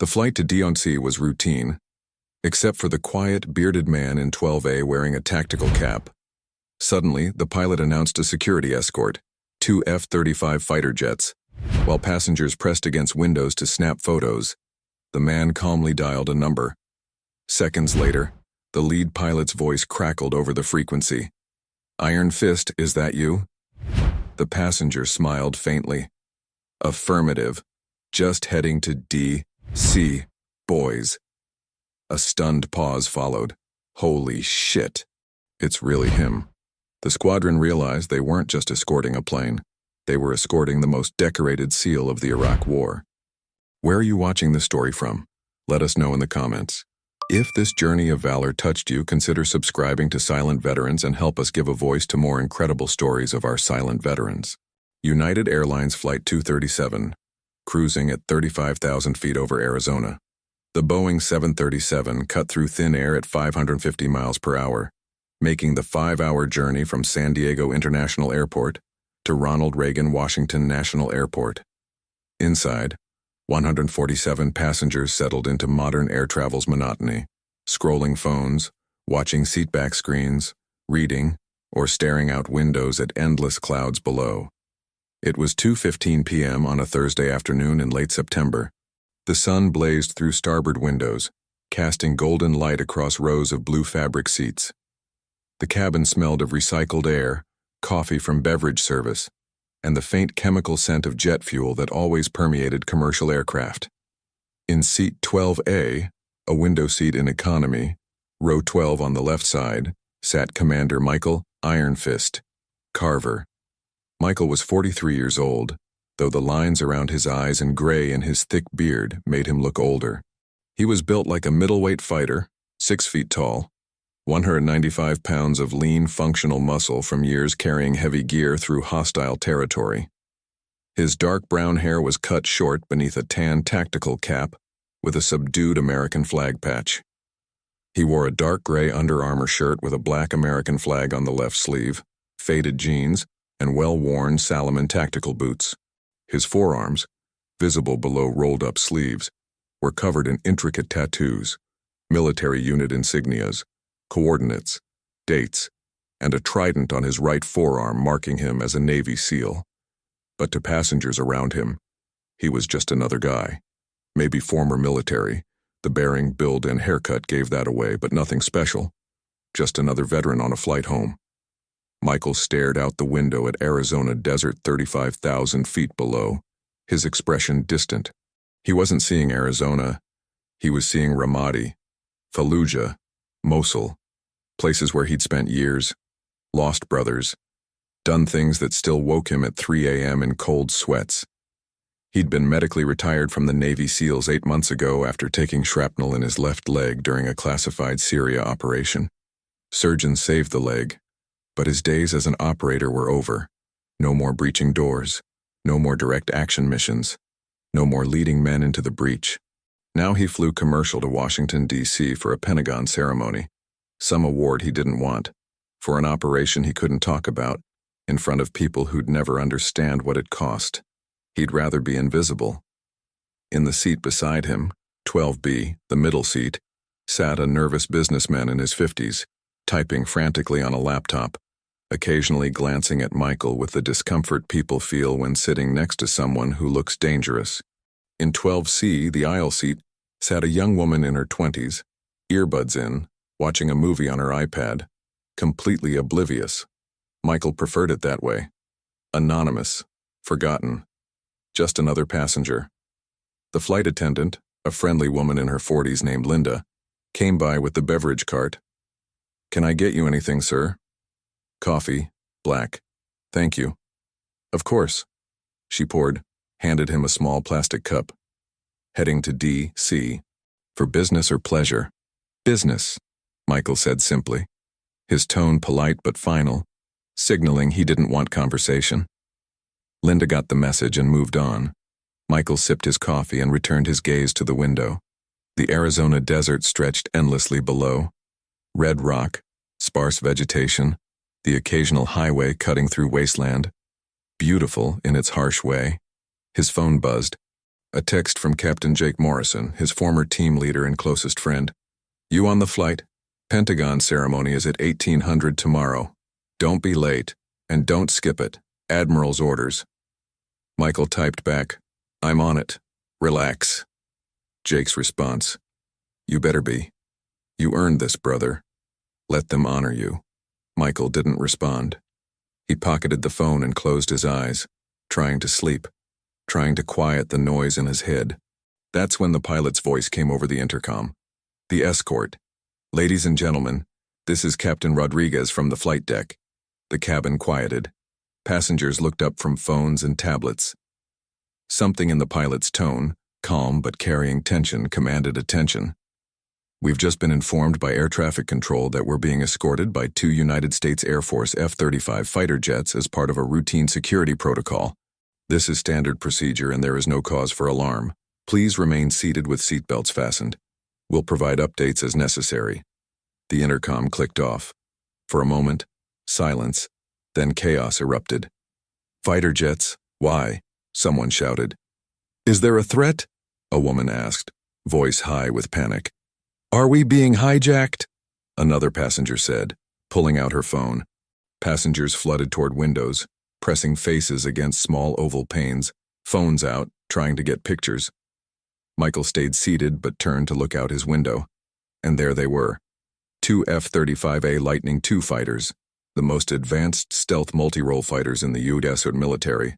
The flight to D.C. was routine, except for the quiet, bearded man in 12A wearing a tactical cap. Suddenly, the pilot announced a security escort, 2 F-35 fighter jets. While passengers pressed against windows to snap photos, the man calmly dialed a number. Seconds later, the lead pilot's voice crackled over the frequency. "Iron Fist, is that you?" The passenger smiled faintly. "Affirmative. Just heading to D.C., boys." A stunned pause followed. Holy shit. It's really him. The squadron realized they weren't just escorting a plane. They were escorting the most decorated SEAL of the Iraq War. Where are you watching this story from? Let us know in the comments. If this journey of valor touched you, consider subscribing to Silent Veterans and help us give a voice to more incredible stories of our silent veterans. United Airlines Flight 237, cruising at 35,000 feet over Arizona. The Boeing 737 cut through thin air at 550 miles per hour, making the 5-hour journey from San Diego International Airport to Ronald Reagan Washington National Airport. Inside, 147 passengers settled into modern air travel's monotony, scrolling phones, watching seatback screens, reading, or staring out windows at endless clouds below. It was 2:15 p.m. on a Thursday afternoon in late September. The sun blazed through starboard windows, casting golden light across rows of blue fabric seats. The cabin smelled of recycled air, coffee from beverage service, and the faint chemical scent of jet fuel that always permeated commercial aircraft. In seat 12A, a window seat in economy, row 12 on the left side, sat Commander Michael Iron Fist Carver. Michael was 43 years old, though the lines around his eyes and gray in his thick beard made him look older. He was built like a middleweight fighter, 6 feet tall, 195 pounds of lean, functional muscle from years carrying heavy gear through hostile territory. His dark brown hair was cut short beneath a tan tactical cap with a subdued American flag patch. He wore a dark gray Under Armour shirt with a black American flag on the left sleeve, faded jeans, and well-worn Salomon tactical boots. His forearms, visible below rolled-up sleeves, were covered in intricate tattoos, military unit insignias, coordinates, dates, and a trident on his right forearm marking him as a Navy SEAL. But to passengers around him, he was just another guy. Maybe former military. The bearing, build, and haircut gave that away, but nothing special. Just another veteran on a flight home. Michael stared out the window at Arizona desert 35,000 feet below, his expression distant. He wasn't seeing Arizona. He was seeing Ramadi, Fallujah, Mosul, places where he'd spent years, lost brothers, done things that still woke him at 3 a.m. in cold sweats. He'd been medically retired from the Navy SEALs 8 months ago after taking shrapnel in his left leg during a classified Syria operation. Surgeons saved the leg, but his days as an operator were over. No more breaching doors, no more direct action missions, no more leading men into the breach. Now he flew commercial to Washington, D.C. for a Pentagon ceremony, some award he didn't want, for an operation he couldn't talk about, in front of people who'd never understand what it cost. He'd rather be invisible. In the seat beside him, 12B, the middle seat, sat a nervous businessman in his 50s, typing frantically on a laptop, occasionally glancing at Michael with the discomfort people feel when sitting next to someone who looks dangerous. In 12C, the aisle seat, sat a young woman in her 20s, earbuds in, watching a movie on her iPad, completely oblivious. Michael preferred it that way. Anonymous, forgotten, just another passenger. The flight attendant, a friendly woman in her 40s named Linda, came by with the beverage cart. "Can I get you anything, sir?" "Coffee, black. Thank you." "Of course." She poured, handed him a small plastic cup. "Heading to D.C. For business or pleasure?" "Business," Michael said simply, his tone polite but final, signaling he didn't want conversation. Linda got the message and moved on. Michael sipped his coffee and returned his gaze to the window. The Arizona desert stretched endlessly below. Red rock, sparse vegetation, the occasional highway cutting through wasteland. Beautiful in its harsh way. His phone buzzed. A text from Captain Jake Morrison, his former team leader and closest friend. You on the flight? Pentagon ceremony is at 1800 tomorrow. Don't be late, and don't skip it. Admiral's orders. Michael typed back, I'm on it. Relax. Jake's response, you better be. You earned this, brother. Let them honor you. Michael didn't respond. He pocketed the phone and closed his eyes, trying to sleep, trying to quiet the noise in his head. That's when the pilot's voice came over the intercom. The escort. Ladies and gentlemen, this is Captain Rodriguez from the flight deck. The cabin quieted. Passengers looked up from phones and tablets. Something in the pilot's tone, calm but carrying tension, commanded attention. We've just been informed by air traffic control that we're being escorted by 2 United States Air Force F-35 fighter jets as part of a routine security protocol. This is standard procedure and there is no cause for alarm. Please remain seated with seatbelts fastened. We'll provide updates as necessary. The intercom clicked off. For a moment, silence, then chaos erupted. Fighter jets? Why? Someone shouted. Is there a threat? A woman asked, voice high with panic. Are we being hijacked? Another passenger said, pulling out her phone. Passengers flooded toward windows, pressing faces against small oval panes, phones out, trying to get pictures. Michael stayed seated but turned to look out his window. And there they were. 2 F-35A Lightning II fighters, the most advanced stealth multi-role fighters in the U.S. military,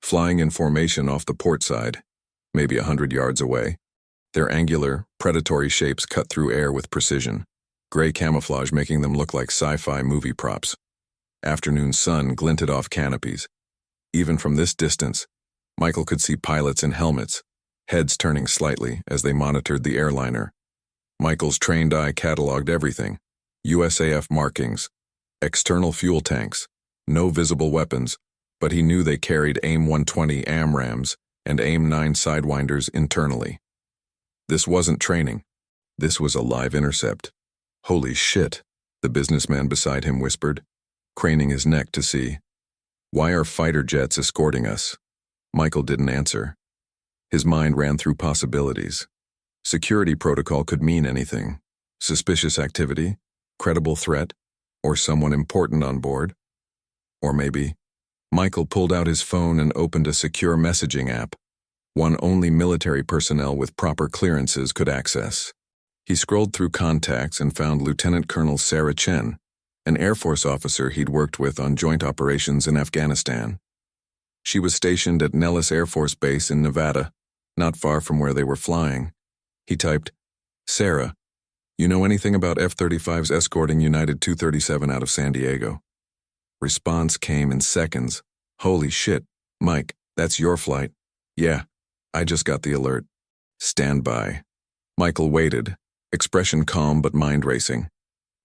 flying in formation off the port side, maybe 100 yards away. Their angular, predatory shapes cut through air with precision, gray camouflage making them look like sci-fi movie props. Afternoon sun glinted off canopies. Even from this distance, Michael could see pilots in helmets, heads turning slightly as they monitored the airliner. Michael's trained eye cataloged everything. USAF markings, external fuel tanks, no visible weapons, but he knew they carried AIM-120 AMRAAMs and AIM-9 Sidewinders internally. This wasn't training. This was a live intercept. Holy shit, the businessman beside him whispered, craning his neck to see. Why are fighter jets escorting us? Michael didn't answer. His mind ran through possibilities. Security protocol could mean anything. Suspicious activity, credible threat, or someone important on board. Or maybe, Michael pulled out his phone and opened a secure messaging app, one only military personnel with proper clearances could access. He scrolled through contacts and found Lieutenant Colonel Sarah Chen, an Air Force officer he'd worked with on joint operations in Afghanistan. She was stationed at Nellis Air Force Base in Nevada, not far from where they were flying. He typed, Sarah, you know anything about F-35s escorting United 237 out of San Diego? Response came in seconds. Holy shit, Mike, that's your flight. Yeah, I just got the alert. Stand by. Michael waited, expression calm but mind racing.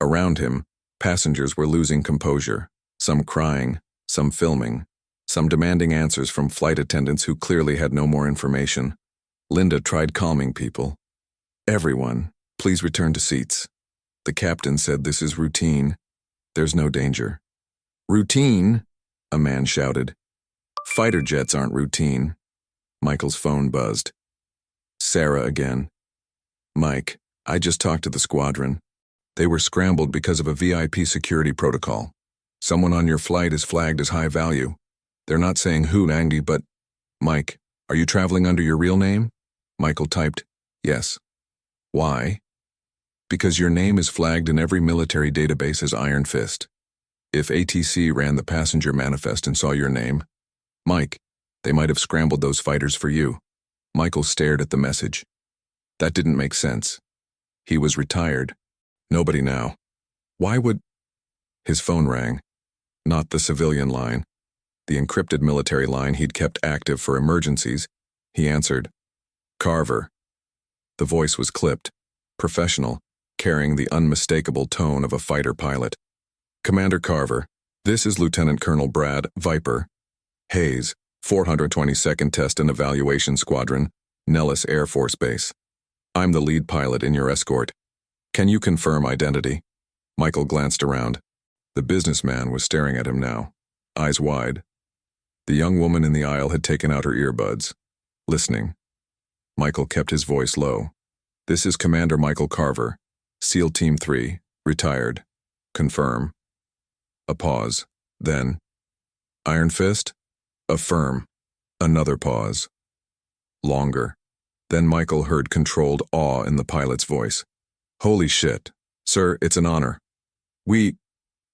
Around him, passengers were losing composure, some crying, some filming, some demanding answers from flight attendants who clearly had no more information. Linda tried calming people. Everyone, please return to seats. The captain said this is routine. There's no danger. Routine? A man shouted. Fighter jets aren't routine. Michael's phone buzzed. Sarah again. Mike, I just talked to the squadron. They were scrambled because of a VIP security protocol. Someone on your flight is flagged as high value. They're not saying who, Andy, but... Mike, are you traveling under your real name? Michael typed, yes. Why? Because your name is flagged in every military database as Iron Fist. If ATC ran the passenger manifest and saw your name, Mike, they might have scrambled those fighters for you. Michael stared at the message. That didn't make sense. He was retired. Nobody now. Why would... His phone rang. Not the civilian line. The encrypted military line he'd kept active for emergencies. He answered. Carver. The voice was clipped, professional, carrying the unmistakable tone of a fighter pilot. Commander Carver, this is Lieutenant Colonel Brad Viper Hayes, 422nd Test and Evaluation Squadron, Nellis Air Force Base. I'm the lead pilot in your escort. Can you confirm identity? Michael glanced around. The businessman was staring at him now, eyes wide. The young woman in the aisle had taken out her earbuds, listening. Michael kept his voice low. "This is Commander Michael Carver, SEAL Team 3, retired. Confirm." A pause. Then, "Iron Fist?" "Affirm." Another pause. Longer. Then Michael heard controlled awe in the pilot's voice. "Holy shit. Sir, it's an honor. We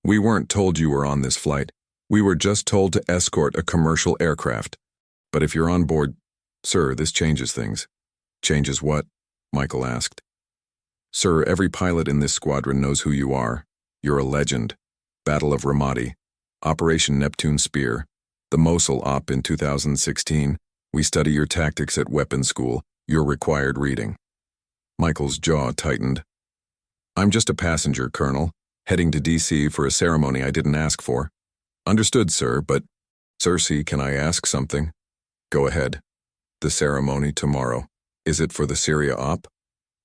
weren't told you were on this flight. We were just told to escort a commercial aircraft. But if you're on board, sir, this changes things." "Changes what?" Michael asked. "Sir, every pilot in this squadron knows who you are. You're a legend. Battle of Ramadi, Operation Neptune Spear, the Mosul Op in 2016. We study your tactics at weapons school, your required reading." Michael's jaw tightened. "I'm just a passenger, Colonel, heading to DC for a ceremony I didn't ask for." "Understood, sir, but..." "Cersei, can I ask something?" "Go ahead." "The ceremony tomorrow. Is it for the Syria Op?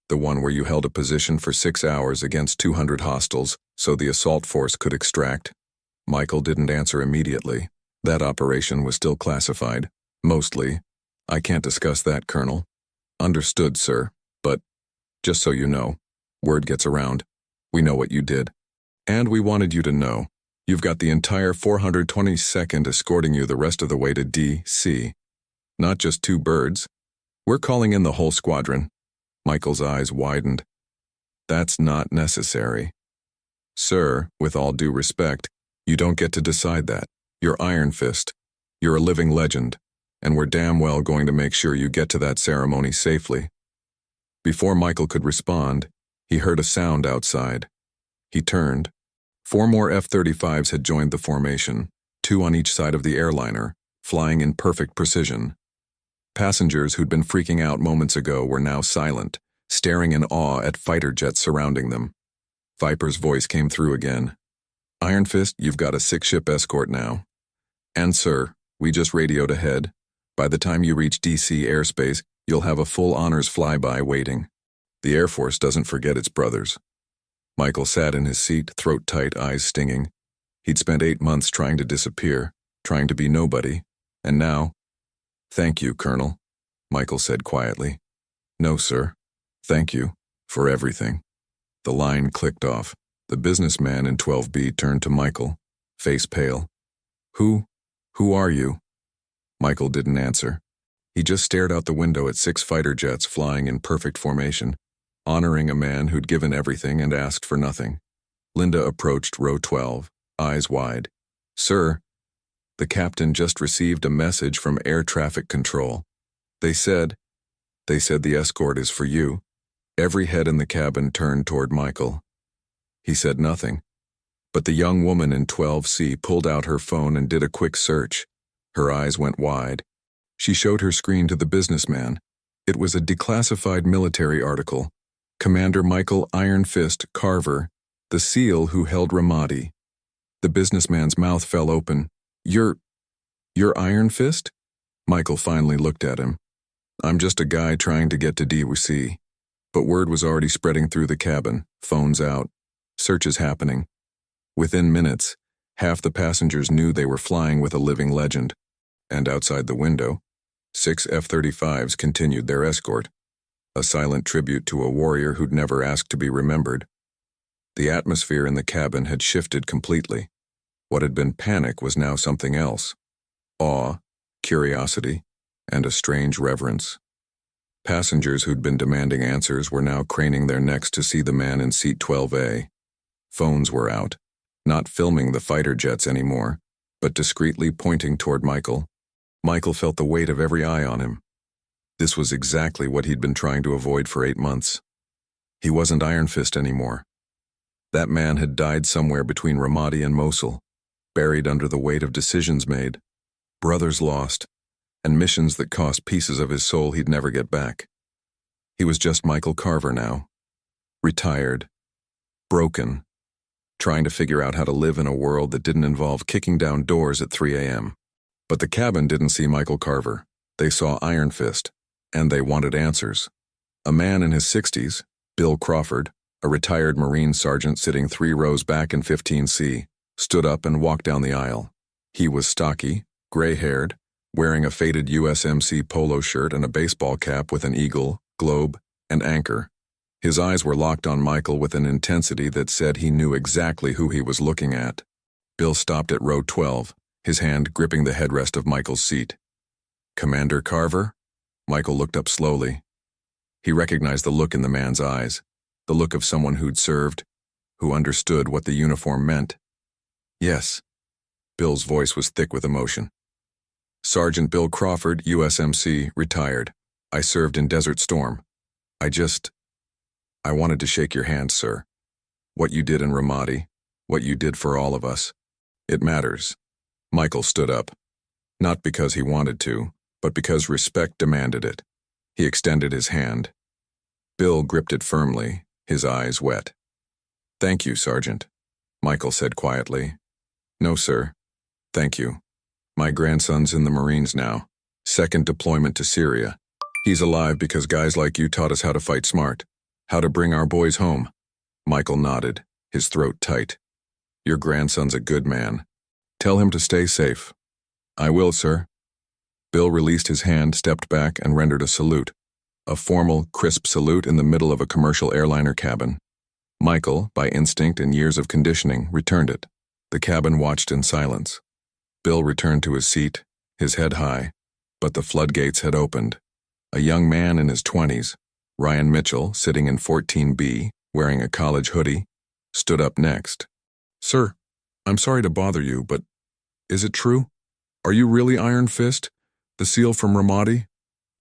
The one where you held a position for 6 hours against 200 hostiles so the assault force could extract?" Michael didn't answer immediately. That operation was still classified. Mostly. "I can't discuss that, Colonel." "Understood, sir. But, just so you know, word gets around. We know what you did. And we wanted you to know. You've got the entire 422nd escorting you the rest of the way to DC. Not just 2 birds. We're calling in the whole squadron." Michael's eyes widened. "That's not necessary. Sir, with all due respect, you don't get to decide that. You're Iron Fist. You're a living legend, and we're damn well going to make sure you get to that ceremony safely." Before Michael could respond, he heard a sound outside. He turned. 4 more F-35s had joined the formation, 2 on each side of the airliner, flying in perfect precision. Passengers who'd been freaking out moments ago were now silent, staring in awe at fighter jets surrounding them. Viper's voice came through again. "Iron Fist, you've got a 6-ship escort now. And sir, we just radioed ahead. By the time you reach DC airspace, you'll have a full honors flyby waiting. The Air Force doesn't forget its brothers." Michael sat in his seat, throat tight, eyes stinging. He'd spent 8 months trying to disappear, trying to be nobody, and now... "Thank you, Colonel," Michael said quietly. "No, sir. Thank you, for everything." The line clicked off. The businessman in 12B turned to Michael, face pale. Who are you?" Michael didn't answer. He just stared out the window at 6 fighter jets flying in perfect formation, honoring a man who'd given everything and asked for nothing. Linda approached row 12, eyes wide. "Sir, the captain just received a message from air traffic control. They said the escort is for you." Every head in the cabin turned toward Michael. He said nothing, but the young woman in 12C pulled out her phone and did a quick search. Her eyes went wide. She showed her screen to the businessman. It was a declassified military article. Commander Michael Iron Fist Carver, the SEAL who held Ramadi. The businessman's mouth fell open. You're Iron Fist?" Michael finally looked at him. "I'm just a guy trying to get to DC." But word was already spreading through the cabin, phones out, searches happening. Within minutes, half the passengers knew they were flying with a living legend. And outside the window, 6 F-35s continued their escort, a silent tribute to a warrior who'd never asked to be remembered. The atmosphere in the cabin had shifted completely. What had been panic was now something else. Awe, curiosity, and a strange reverence. Passengers who'd been demanding answers were now craning their necks to see the man in seat 12A. Phones were out, not filming the fighter jets anymore, but discreetly pointing toward Michael. Michael felt the weight of every eye on him. This was exactly what he'd been trying to avoid for 8 months. He wasn't Iron Fist anymore. That man had died somewhere between Ramadi and Mosul, buried under the weight of decisions made, brothers lost, and missions that cost pieces of his soul he'd never get back. He was just Michael Carver now, retired, broken, trying to figure out how to live in a world that didn't involve kicking down doors at 3 a.m. But the cabin didn't see Michael Carver. They saw Iron Fist, and they wanted answers. A man in his 60s, Bill Crawford, a retired Marine sergeant sitting 3 rows back in 15C, stood up and walked down the aisle. He was stocky, gray-haired, wearing a faded USMC polo shirt and a baseball cap with an eagle, globe, and anchor. His eyes were locked on Michael with an intensity that said he knew exactly who he was looking at. Bill stopped at row 12, his hand gripping the headrest of Michael's seat. "Commander Carver?" Michael looked up slowly. He recognized the look in the man's eyes, the look of someone who'd served, who understood what the uniform meant. "Yes." Bill's voice was thick with emotion. "Sergeant Bill Crawford, USMC, retired. I served in Desert Storm. I wanted to shake your hand, sir. What you did in Ramadi, what you did for all of us. It matters." Michael stood up. Not because he wanted to, but because respect demanded it. He extended his hand. Bill gripped it firmly, his eyes wet. "Thank you, Sergeant," Michael said quietly. "No, sir. Thank you. My grandson's in the Marines now. Second deployment to Syria. He's alive because guys like you taught us how to fight smart, how to bring our boys home." Michael nodded, his throat tight. "Your grandson's a good man. Tell him to stay safe." "I will, sir." Bill released his hand, stepped back, and rendered a salute. A formal, crisp salute in the middle of a commercial airliner cabin. Michael, by instinct and years of conditioning, returned it. The cabin watched in silence. Bill returned to his seat, his head high, but the floodgates had opened. A young man in his 20s, Ryan Mitchell, sitting in 14B, wearing a college hoodie, stood up next. "Sir, I'm sorry to bother you, but is it true? Are you really Iron Fist, the SEAL from Ramadi?"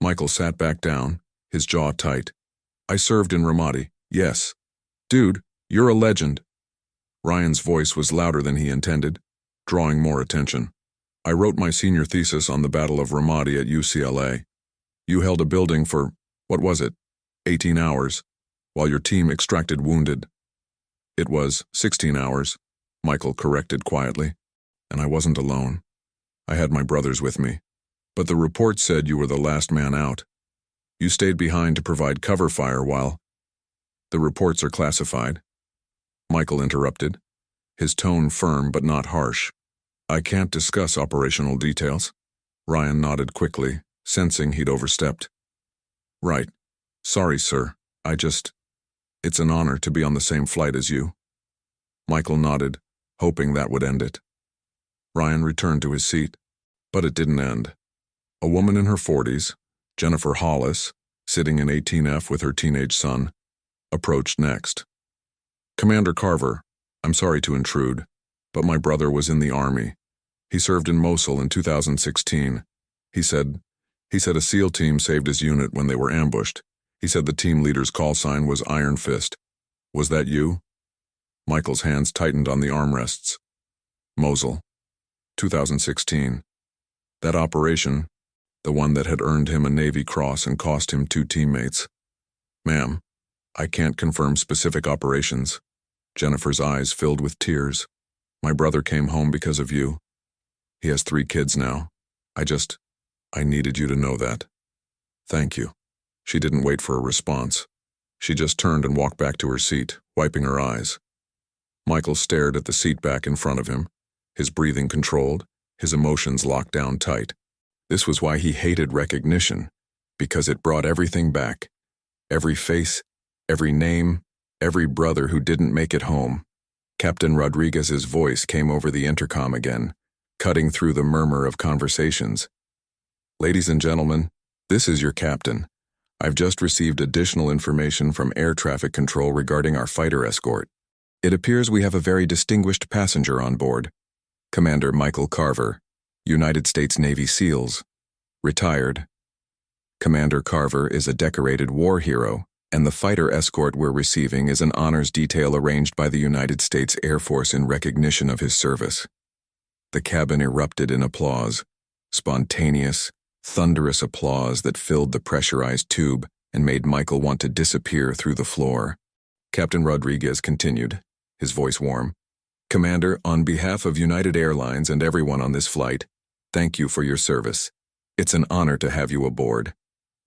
Michael sat back down, his jaw tight. "I served in Ramadi, yes." "Dude, you're a legend." Ryan's voice was louder than he intended, drawing more attention. "I wrote my senior thesis on the Battle of Ramadi at UCLA. You held a building for, what was it, 18 hours, while your team extracted wounded." "It was 16 hours, Michael corrected quietly. "And I wasn't alone. I had my brothers with me. But the report said you were the last man out. You stayed behind to provide cover fire while—" "The reports are classified," Michael interrupted, his tone firm but not harsh. "I can't discuss operational details." Ryan nodded quickly, sensing he'd overstepped. "Right. Sorry, sir. It's an honor to be on the same flight as you." Michael nodded, hoping that would end it. Ryan returned to his seat, but it didn't end. A woman in her 40s, Jennifer Hollis, sitting in 18F with her teenage son, approached next. "Commander Carver, I'm sorry to intrude, but my brother was in the Army. He served in Mosul in 2016. He said a SEAL team saved his unit when they were ambushed. He said the team leader's call sign was Iron Fist. Was that you?" Michael's hands tightened on the armrests. "Mosul, 2016. That operation, the one that had earned him a Navy Cross and cost him 2 teammates. Ma'am, I can't confirm specific operations." Jennifer's eyes filled with tears. "My brother came home because of you. He has 3 kids now. I needed you to know that. Thank you." She didn't wait for a response. She just turned and walked back to her seat, wiping her eyes. Michael stared at the seat back in front of him, his breathing controlled, his emotions locked down tight. This was why he hated recognition, because it brought everything back. Every face, every name, every brother who didn't make it home. Captain Rodriguez's voice came over the intercom again, cutting through the murmur of conversations. "Ladies and gentlemen, this is your captain. I've just received additional information from air traffic control regarding our fighter escort. It appears we have a very distinguished passenger on board. Commander Michael Carver, United States Navy SEALs, retired. Commander Carver is a decorated war hero, and the fighter escort we're receiving is an honors detail arranged by the United States Air Force in recognition of his service." The cabin erupted in applause, spontaneous, thunderous applause that filled the pressurized tube and made Michael want to disappear through the floor. Captain Rodriguez continued, his voice warm. "Commander, on behalf of United Airlines and everyone on this flight, thank you for your service. It's an honor to have you aboard."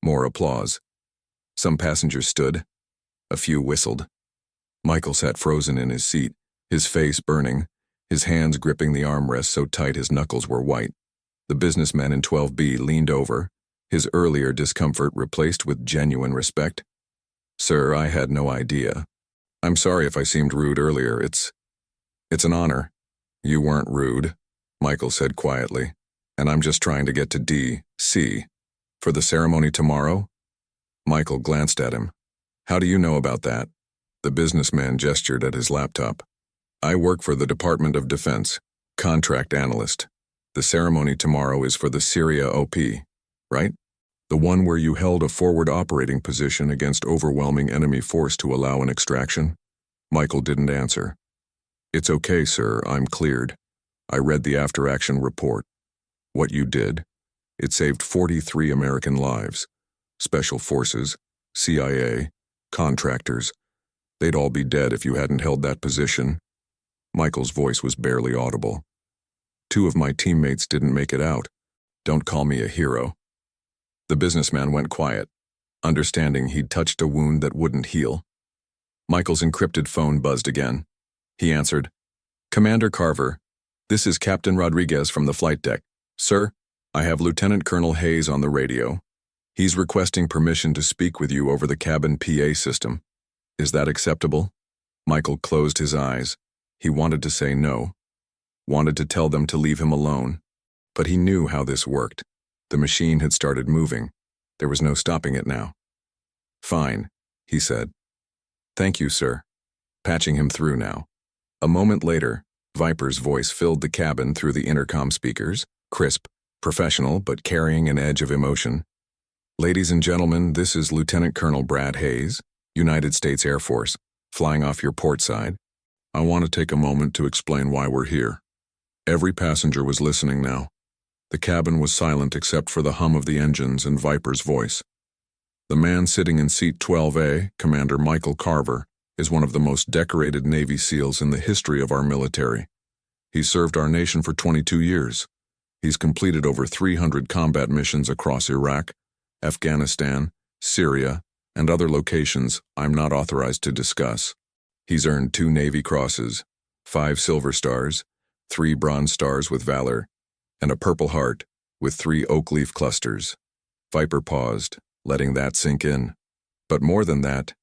More applause. Some passengers stood. A few whistled. Michael sat frozen in his seat, his face burning, his hands gripping the armrest so tight his knuckles were white. The businessman in 12B leaned over, his earlier discomfort replaced with genuine respect. "Sir, I had no idea. I'm sorry if I seemed rude earlier. It's an honor." "You weren't rude," Michael said quietly, "and I'm just trying to get to D.C. For the ceremony tomorrow?" Michael glanced at him. "How do you know about that?" The businessman gestured at his laptop. "I work for the Department of Defense, contract analyst. The ceremony tomorrow is for the Syria OP, right? The one where you held a forward operating position against overwhelming enemy force to allow an extraction?" Michael didn't answer. "It's okay, sir, I'm cleared. I read the after-action report. What you did, it saved 43 American lives. Special forces, CIA, contractors. They'd all be dead if you hadn't held that position." Michael's voice was barely audible. "2 of my teammates didn't make it out. Don't call me a hero." The businessman went quiet, understanding he'd touched a wound that wouldn't heal. Michael's encrypted phone buzzed again. He answered, "Commander Carver, this is Captain Rodriguez from the flight deck. Sir, I have Lieutenant Colonel Hayes on the radio. He's requesting permission to speak with you over the cabin PA system. Is that acceptable?" Michael closed his eyes. He wanted to say no, wanted to tell them to leave him alone, but he knew how this worked. The machine had started moving. There was no stopping it now. "Fine," he said. "Thank you, sir." Patching him through now. A moment later, Viper's voice filled the cabin through the intercom speakers, crisp, professional, but carrying an edge of emotion. "Ladies and gentlemen, this is Lieutenant Colonel Brad Hayes, United States Air Force, flying off your port side. I want to take a moment to explain why we're here." Every passenger was listening now. The cabin was silent except for the hum of the engines and Viper's voice. "The man sitting in seat 12A, Commander Michael Carver, is one of the most decorated Navy SEALs in the history of our military. He's served our nation for 22 years. He's completed over 300 combat missions across Iraq, Afghanistan, Syria, and other locations I'm not authorized to discuss. He's earned 2 Navy Crosses, 5 Silver Stars, 3 Bronze Stars with Valor, and a Purple Heart with 3 oak leaf clusters." Viper paused, letting that sink in. "But more than that,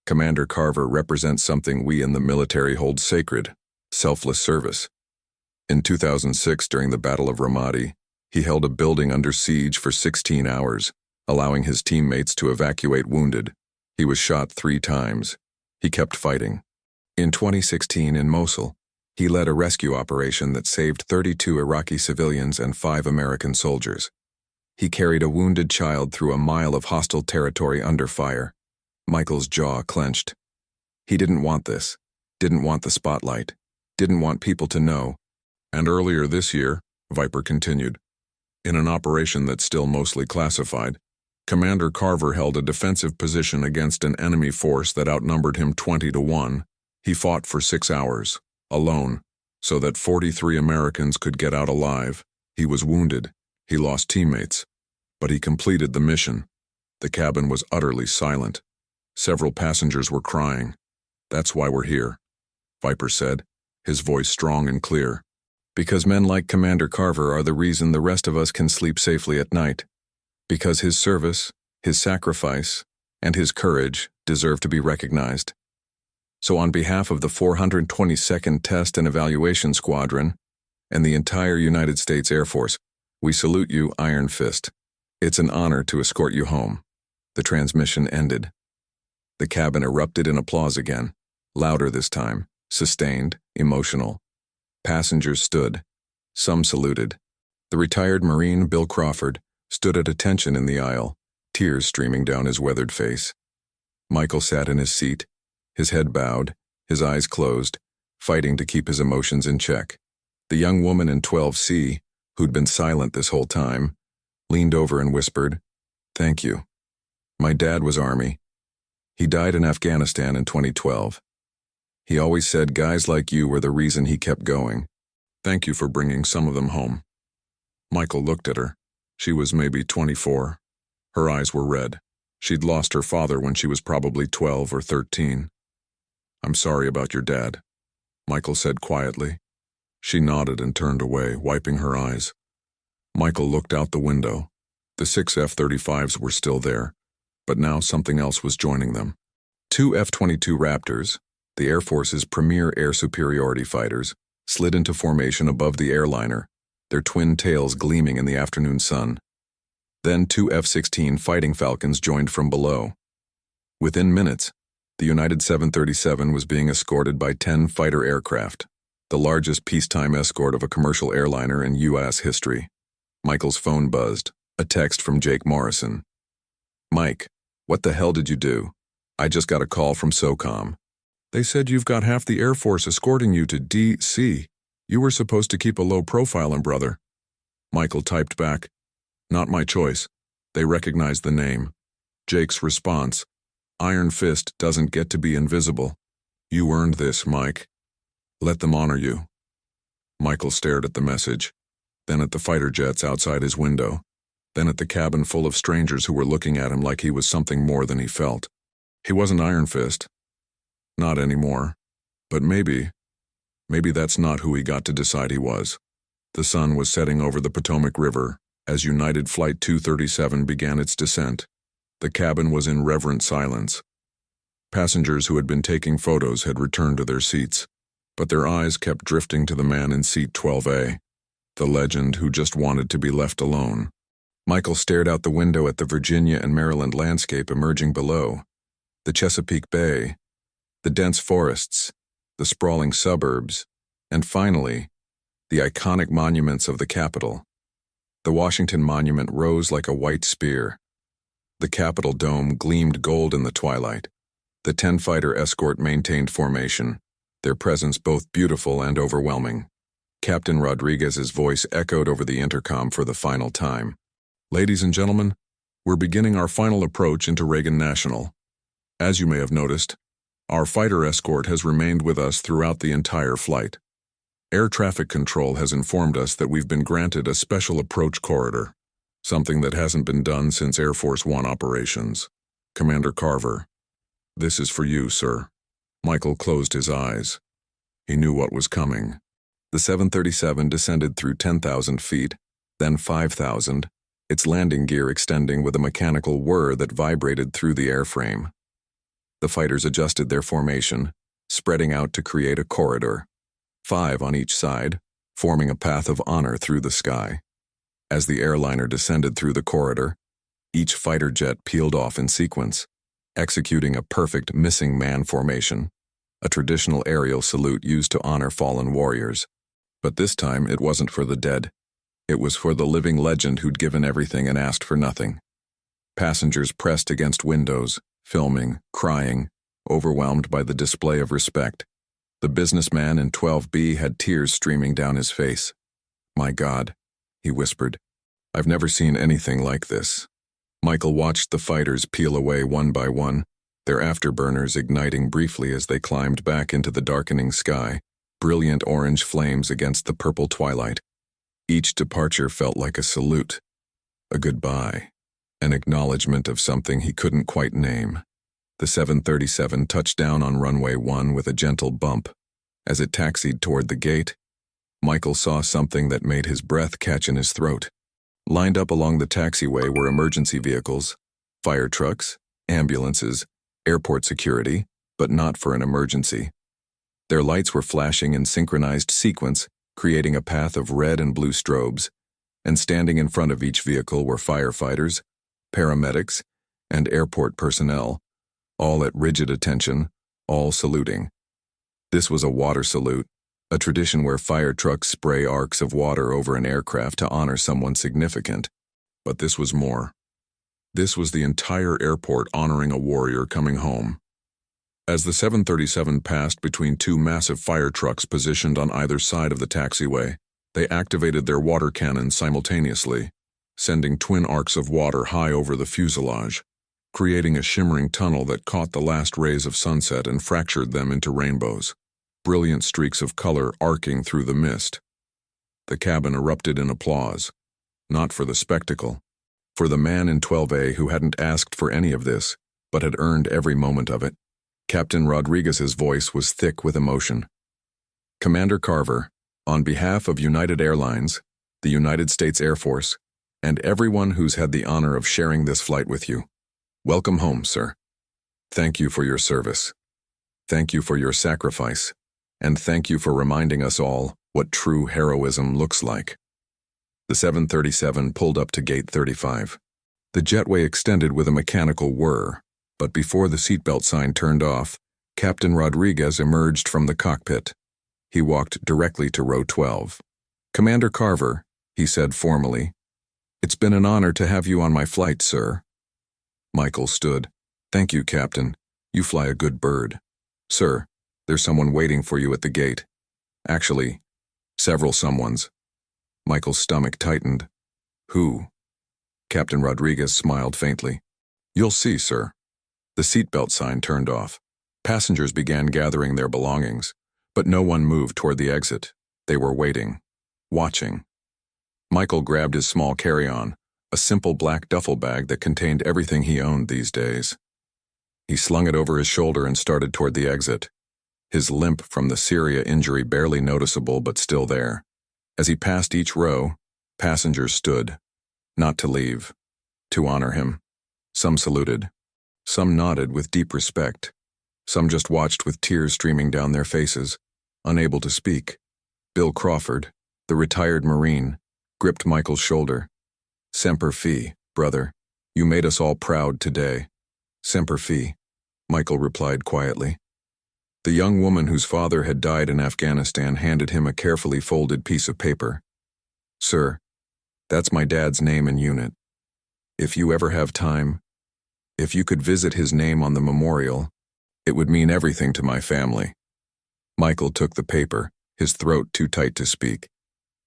Commander Carver represents something we in the military hold sacred: selfless service. In 2006, during the Battle of Ramadi, he held a building under siege for 16 hours, allowing his teammates to evacuate wounded. He was shot 3 times. He kept fighting. In 2016 in Mosul, he led a rescue operation that saved 32 Iraqi civilians and 5 American soldiers. He carried a wounded child through a mile of hostile territory under fire. Michael's jaw clenched. He didn't want this, didn't want the spotlight, didn't want people to know. "And earlier this year," Viper continued, "in an operation that's still mostly classified, Commander Carver held a defensive position against an enemy force that outnumbered him 20-1. He fought for 6 hours, alone, so that 43 Americans could get out alive. He was wounded. He lost teammates. But he completed the mission." The cabin was utterly silent. Several passengers were crying. "That's why we're here," Viper said, his voice strong and clear. "Because men like Commander Carver are the reason the rest of us can sleep safely at night. Because his service, his sacrifice, and his courage deserve to be recognized. So on behalf of the 422nd Test and Evaluation Squadron and the entire United States Air Force, we salute you, Iron Fist. It's an honor to escort you home." The transmission ended. The cabin erupted in applause again, louder this time, sustained, emotional. Passengers stood. Some saluted. The retired Marine, Bill Crawford, stood at attention in the aisle, tears streaming down his weathered face. Michael sat in his seat, his head bowed, his eyes closed, fighting to keep his emotions in check. The young woman in 12C, who'd been silent this whole time, leaned over and whispered, "Thank you. My dad was Army. He died in Afghanistan in 2012. He always said guys like you were the reason he kept going. Thank you for bringing some of them home." Michael looked at her. She was maybe 24. Her eyes were red. She'd lost her father when she was probably 12 or 13. "I'm sorry about your dad," Michael said quietly. She nodded and turned away, wiping her eyes. Michael looked out the window. The 6 F-35s were still there, but now something else was joining them. 2 F-22 Raptors, the Air Force's premier air superiority fighters, slid into formation above the airliner, their twin tails gleaming in the afternoon sun. Then 2 F-16 Fighting Falcons joined from below. Within minutes, the United 737 was being escorted by 10 fighter aircraft, the largest peacetime escort of a commercial airliner in U.S. history. Michael's phone buzzed, a text from Jake Morrison. "Mike, what the hell did you do? I just got a call from SOCOM. They said you've got half the Air Force escorting you to D.C. You were supposed to keep a low profile, brother." Michael typed back, "Not my choice. They recognized the name." Jake's response, "Iron Fist doesn't get to be invisible. You earned this, Mike. Let them honor you." Michael stared at the message, then at the fighter jets outside his window, then at the cabin full of strangers who were looking at him like he was something more than he felt. He wasn't Iron Fist. Not anymore. But maybe that's not who he got to decide he was. The sun was setting over the Potomac River as United Flight 237 began its descent. The cabin was in reverent silence. Passengers who had been taking photos had returned to their seats, but their eyes kept drifting to the man in seat 12A, the legend who just wanted to be left alone. Michael stared out the window at the Virginia and Maryland landscape emerging below, the Chesapeake Bay, the dense forests, the sprawling suburbs, and finally, the iconic monuments of the Capitol. The Washington Monument rose like a white spear. The Capitol dome gleamed gold in the twilight. The 10-fighter escort maintained formation, their presence both beautiful and overwhelming. Captain Rodriguez's voice echoed over the intercom for the final time. "Ladies and gentlemen, we're beginning our final approach into Reagan National. As you may have noticed, our fighter escort has remained with us throughout the entire flight. Air traffic control has informed us that we've been granted a special approach corridor, something that hasn't been done since Air Force One operations. Commander Carver, this is for you, sir." Michael closed his eyes. He knew what was coming. The 737 descended through 10,000 feet, then 5,000, its landing gear extending with a mechanical whir that vibrated through the airframe. The fighters adjusted their formation, spreading out to create a corridor, 5 on each side, forming a path of honor through the sky. As the airliner descended through the corridor, each fighter jet peeled off in sequence, executing a perfect missing man formation, a traditional aerial salute used to honor fallen warriors. But this time it wasn't for the dead. It was for the living legend who'd given everything and asked for nothing. Passengers pressed against windows, filming, crying, overwhelmed by the display of respect. The businessman in 12B had tears streaming down his face. "My God," he whispered, "I've never seen anything like this." Michael watched the fighters peel away one by one, their afterburners igniting briefly as they climbed back into the darkening sky, brilliant orange flames against the purple twilight. Each departure felt like a salute, a goodbye, an acknowledgement of something he couldn't quite name. The 737 touched down on runway 1 with a gentle bump. As it taxied toward the gate, Michael saw something that made his breath catch in his throat. Lined up along the taxiway were emergency vehicles, fire trucks, ambulances, airport security, but not for an emergency. Their lights were flashing in synchronized sequence, creating a path of red and blue strobes, and standing in front of each vehicle were firefighters, paramedics, and airport personnel, all at rigid attention, all saluting. This was a water salute, a tradition where fire trucks spray arcs of water over an aircraft to honor someone significant. But this was more. This was the entire airport honoring a warrior coming home. As the 737 passed between 2 massive fire trucks positioned on either side of the taxiway, they activated their water cannons simultaneously, sending twin arcs of water high over the fuselage, creating a shimmering tunnel that caught the last rays of sunset and fractured them into rainbows, brilliant streaks of color arcing through the mist. The cabin erupted in applause, not for the spectacle, for the man in 12A who hadn't asked for any of this, but had earned every moment of it. Captain Rodriguez's voice was thick with emotion. "Commander Carver, on behalf of United Airlines, the United States Air Force, and everyone who's had the honor of sharing this flight with you. Welcome home, sir. Thank you for your service. Thank you for your sacrifice. And thank you for reminding us all what true heroism looks like. The 737 pulled up to gate 35. The jetway extended with a mechanical whir, but before the seatbelt sign turned off, Captain Rodriguez emerged from the cockpit. He walked directly to row 12. "Commander Carver," he said formally, "it's been an honor to have you on my flight, sir." Michael stood. "Thank you, Captain. You fly a good bird." "Sir, there's someone waiting for you at the gate." "Actually, several someones." Michael's stomach tightened. "Who?" Captain Rodriguez smiled faintly. "You'll see, sir." The seatbelt sign turned off. Passengers began gathering their belongings, but no one moved toward the exit. They were waiting, watching. Michael grabbed his small carry-on, a simple black duffel bag that contained everything he owned these days. He slung it over his shoulder and started toward the exit, his limp from the Syria injury barely noticeable but still there. As he passed each row, passengers stood, not to leave, to honor him. Some saluted. Some nodded with deep respect. Some just watched with tears streaming down their faces, unable to speak. Bill Crawford, the retired Marine, gripped Michael's shoulder. "Semper Fi, brother. You made us all proud today." "Semper Fi," Michael replied quietly. The young woman whose father had died in Afghanistan handed him a carefully folded piece of paper. "Sir, that's my dad's name and unit. If you ever have time, if you could visit his name on the memorial, it would mean everything to my family." Michael took the paper, his throat too tight to speak.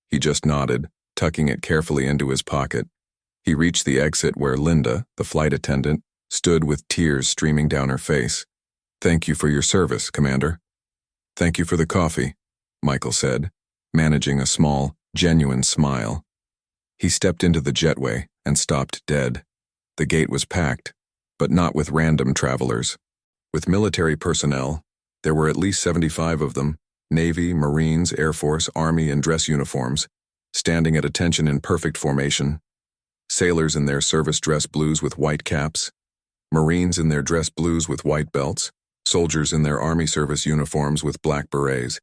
He just nodded, tucking it carefully into his pocket. He reached the exit where Linda, the flight attendant, stood with tears streaming down her face. "Thank you for your service, Commander." "Thank you for the coffee," Michael said, managing a small, genuine smile. He stepped into the jetway and stopped dead. The gate was packed, but not with random travelers. With military personnel, there were at least 75 of them, Navy, Marines, Air Force, Army, and dress uniforms, standing at attention in perfect formation. Sailors in their service dress blues with white caps, Marines in their dress blues with white belts, soldiers in their Army service uniforms with black berets.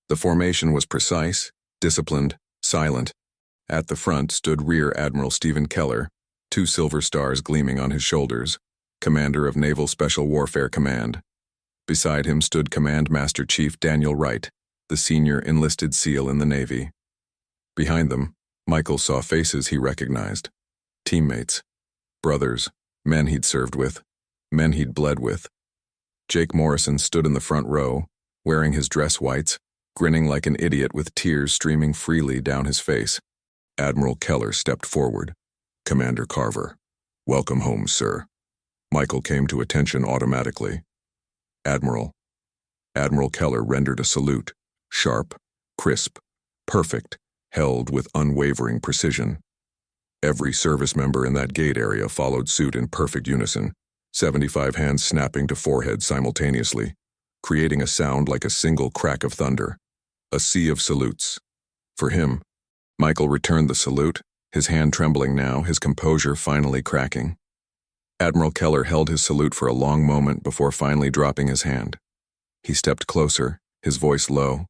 The formation was precise, disciplined, silent. At the front stood Rear Admiral Stephen Keller, 2 silver stars gleaming on his shoulders, commander of Naval Special Warfare Command. Beside him stood Command Master Chief Daniel Wright, the senior enlisted SEAL in the Navy. Behind them, Michael saw faces he recognized. Teammates, brothers, men he'd served with, men he'd bled with. Jake Morrison stood in the front row, wearing his dress whites, grinning like an idiot with tears streaming freely down his face. Admiral Keller stepped forward. "Commander Carver, welcome home, sir." Michael came to attention automatically. "Admiral." Admiral Keller rendered a salute, sharp, crisp, perfect, held with unwavering precision. Every service member in that gate area followed suit in perfect unison, 75 hands snapping to forehead simultaneously, creating a sound like a single crack of thunder. A sea of salutes. For him, Michael returned the salute, his hand trembling now, his composure finally cracking. Admiral Keller held his salute for a long moment before finally dropping his hand. He stepped closer, his voice low.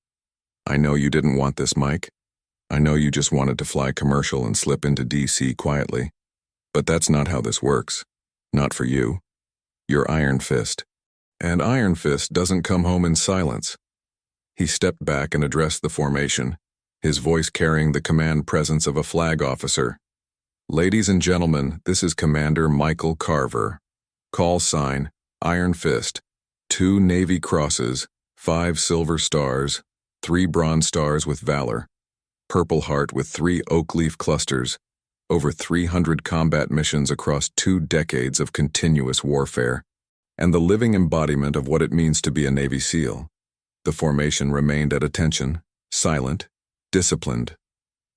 "I know you didn't want this, Mike. I know you just wanted to fly commercial and slip into DC quietly. But that's not how this works. Not for you. You're Iron Fist. And Iron Fist doesn't come home in silence." He stepped back and addressed the formation, his voice carrying the command presence of a flag officer. "Ladies and gentlemen, this is Commander Michael Carver. Call sign, Iron Fist. 2 Navy Crosses, 5 Silver Stars, 3 Bronze Stars with Valor. Purple Heart with 3 Oak Leaf Clusters. Over 300 combat missions across 2 decades of continuous warfare. And the living embodiment of what it means to be a Navy SEAL." The formation remained at attention, silent, disciplined.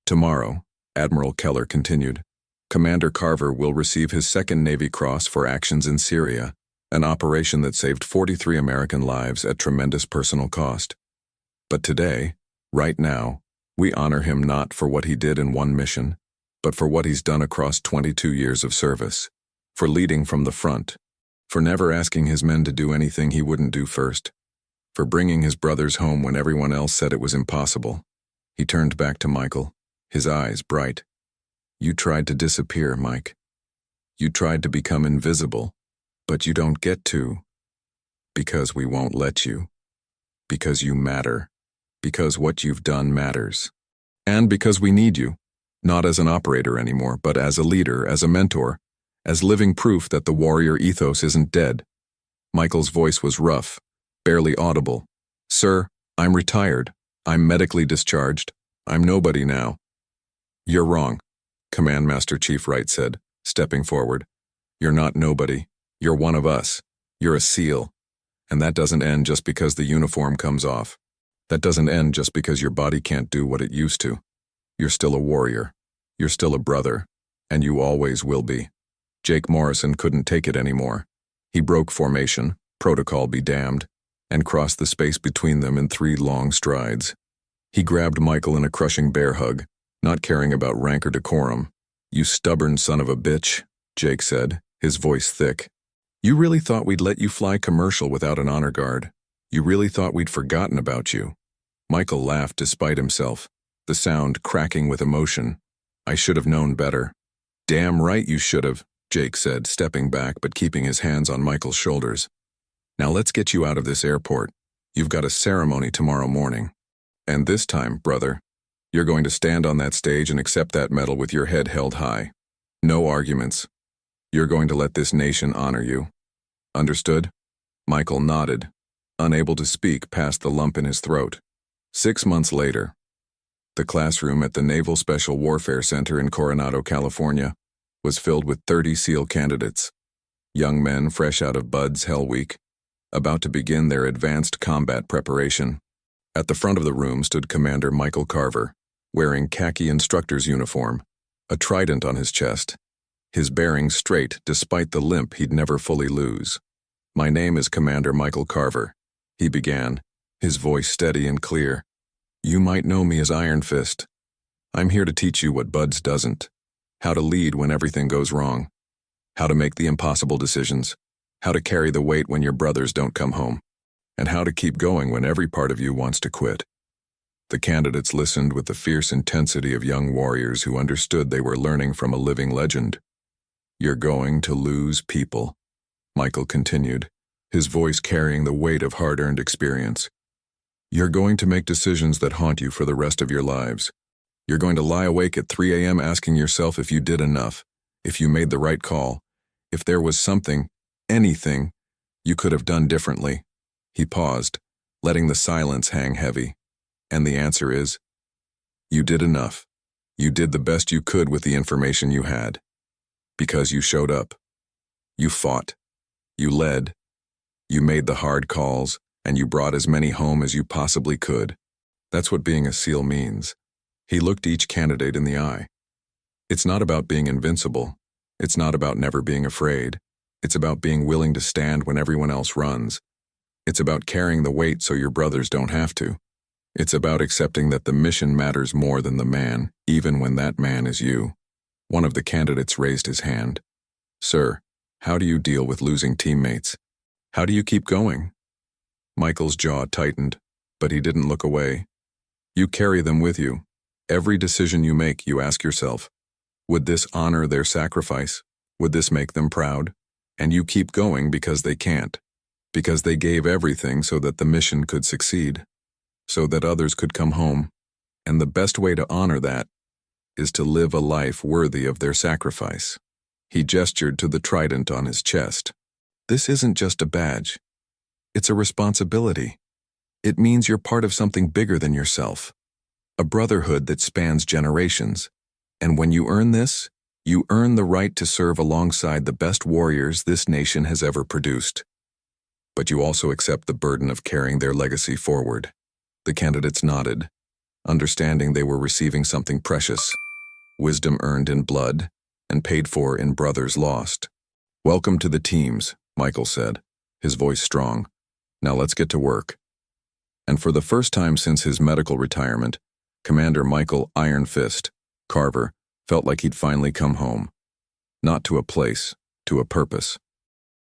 "Tomorrow," Admiral Keller continued, "Commander Carver will receive his 2nd Navy Cross for actions in Syria, an operation that saved 43 American lives at tremendous personal cost. But today, right now, We honor him not for what he did in one mission, but for what he's done across 22 years of service, for leading from the front, for never asking his men to do anything he wouldn't do first, for bringing his brothers home when everyone else said it was impossible. He turned back to Michael, his eyes bright. You tried to disappear, Mike. You tried to become invisible, but you don't get to. Because we won't let you. Because you matter. Because what you've done matters. And because we need you, not as an operator anymore, but as a leader, as a mentor, as living proof that the warrior ethos isn't dead. Michael's voice was rough, barely audible. Sir, I'm retired. I'm medically discharged. I'm nobody now. You're wrong, Command Master Chief Wright said, stepping forward. You're not nobody. You're one of us. You're a SEAL. And that doesn't end just because the uniform comes off. That doesn't end just because your body can't do what it used to. You're still a warrior. You're still a brother. And you always will be. Jake Morrison couldn't take it anymore. He broke formation, protocol be damned, and crossed the space between them in 3 long strides. He grabbed Michael in a crushing bear hug, not caring about rank or decorum. You stubborn son of a bitch, Jake said, his voice thick. You really thought we'd let you fly commercial without an honor guard? You really thought we'd forgotten about you? Michael laughed despite himself, the sound cracking with emotion. I should have known better. Damn right you should have, Jake said, stepping back but keeping his hands on Michael's shoulders. Now let's get you out of this airport. You've got a ceremony tomorrow morning. And this time, brother, you're going to stand on that stage and accept that medal with your head held high. No arguments. You're going to let this nation honor you. Understood? Michael nodded, unable to speak past the lump in his throat. 6 months later, the classroom at the Naval Special Warfare Center in Coronado, California, was filled with 30 SEAL candidates, young men fresh out of Bud's Hell Week, about to begin their advanced combat preparation. At the front of the room stood Commander Michael Carver, wearing khaki instructor's uniform, a trident on his chest, his bearings straight despite the limp he'd never fully lose. My name is Commander Michael Carver, he began, his voice steady and clear. You might know me as Iron Fist. I'm here to teach you what Buds doesn't. How to lead when everything goes wrong. How to make the impossible decisions. How to carry the weight when your brothers don't come home. And how to keep going when every part of you wants to quit. The candidates listened with the fierce intensity of young warriors who understood they were learning from a living legend. You're going to lose people, Michael continued, his voice carrying the weight of hard-earned experience. You're going to make decisions that haunt you for the rest of your lives. You're going to lie awake at 3 a.m. asking yourself if you did enough, if you made the right call, if there was something, anything, you could have done differently. He paused, letting the silence hang heavy. And the answer is, you did enough. You did the best you could with the information you had. Because you showed up. You fought. You led. You made the hard calls, and you brought as many home as you possibly could. That's what being a SEAL means. He looked each candidate in the eye. It's not about being invincible. It's not about never being afraid. It's about being willing to stand when everyone else runs. It's about carrying the weight so your brothers don't have to. It's about accepting that the mission matters more than the man, even when that man is you. One of the candidates raised his hand. Sir, how do you deal with losing teammates? How do you keep going? Michael's jaw tightened, but he didn't look away. You carry them with you. Every decision you make, you ask yourself, would this honor their sacrifice? Would this make them proud? And you keep going because they can't. Because they gave everything so that the mission could succeed. So that others could come home. And the best way to honor that is to live a life worthy of their sacrifice. He gestured to the trident on his chest. This isn't just a badge. It's a responsibility. It means you're part of something bigger than yourself. A brotherhood that spans generations. And when you earn this, you earn the right to serve alongside the best warriors this nation has ever produced. But you also accept the burden of carrying their legacy forward. The candidates nodded, understanding they were receiving something precious, wisdom earned in blood and paid for in brothers lost. Welcome to the teams, Michael said, his voice strong. Now let's get to work. And for the first time since his medical retirement, Commander Michael Iron Fist Carver felt like he'd finally come home. Not to a place, to a purpose.